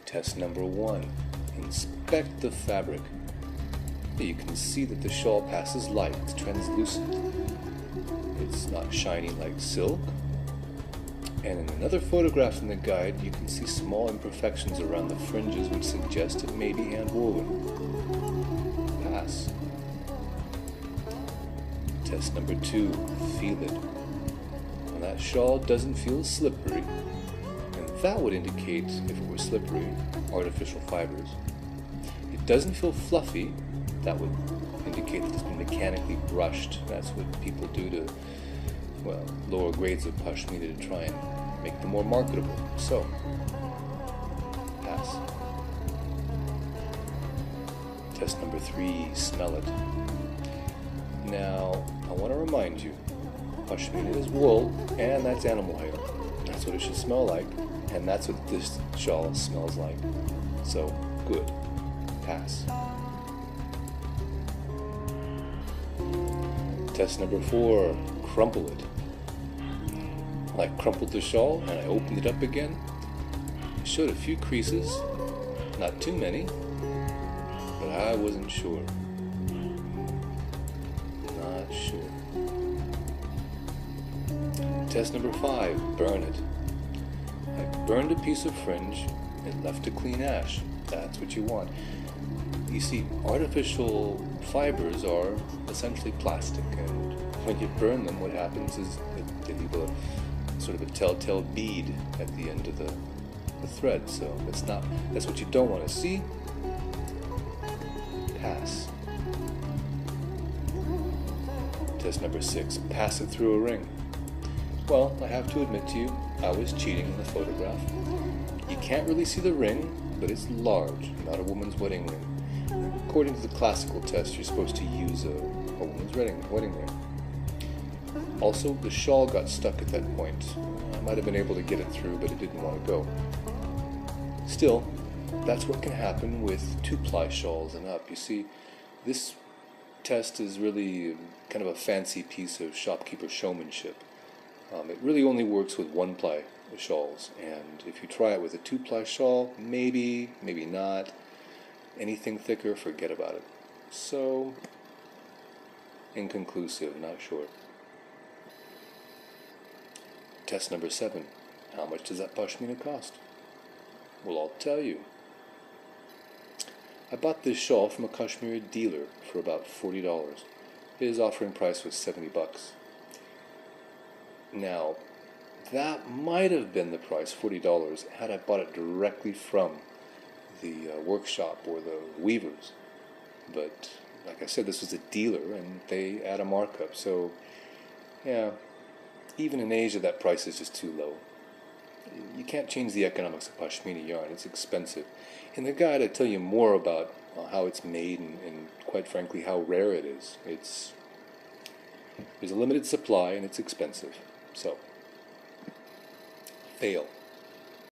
Test number 1. Inspect the fabric. You can see that the shawl passes light. It's translucent. It's not shiny like silk. And in another photograph in the guide, you can see small imperfections around the fringes which suggest it may be hand-woven. Pass. Test number 2. Feel it. Well, that shawl doesn't feel slippery, and that would indicate, if it were slippery, artificial fibers. It doesn't feel fluffy. That would indicate that it's been mechanically brushed. That's what people do to, well, lower grades of pashmina to try and make them more marketable. So, pass. Test number 3, smell it. Now, I want to remind you, pashmina is wool, and that's animal hair. That's what it should smell like, and that's what this shawl smells like. So, good. Pass. Test number 4, crumple it. I crumpled the shawl and I opened it up again. It showed a few creases, not too many, but I wasn't sure. Not sure. Test number 5, burn it. I burned a piece of fringe and left a clean ash. That's what you want. You see, artificial fibers are essentially plastic, and when you burn them, what happens is that they leave a sort of a telltale bead at the end of the thread. So that's what you don't want to see. Pass. Test number 6, pass it through a ring. Well, I have to admit to you, I was cheating in the photograph. You can't really see the ring, but it's large, not a woman's wedding ring. According to the classical test, you're supposed to use a woman's wedding ring. Also, the shawl got stuck at that point. I might have been able to get it through, but it didn't want to go. Still, that's what can happen with 2-ply shawls and up. You see, this test is really kind of a fancy piece of shopkeeper showmanship. It really only works with 1-ply shawls, and if you try it with a 2-ply shawl, maybe not. Anything thicker, forget about it. So, inconclusive, not sure. Test number 7. How much does that pashmina cost? Well, I'll tell you. I bought this shawl from a kashmir dealer for about $40. His offering price was $70. Now, that might have been the price, $40, had I bought it directly from the workshop or the weavers. But, like I said, this was a dealer, and they add a markup. So, yeah, even in Asia, that price is just too low. You can't change the economics of pashmina yarn. It's expensive. In the guide, I tell you more about how it's made and quite frankly, how rare it is. There's a limited supply, and it's expensive. So, fail.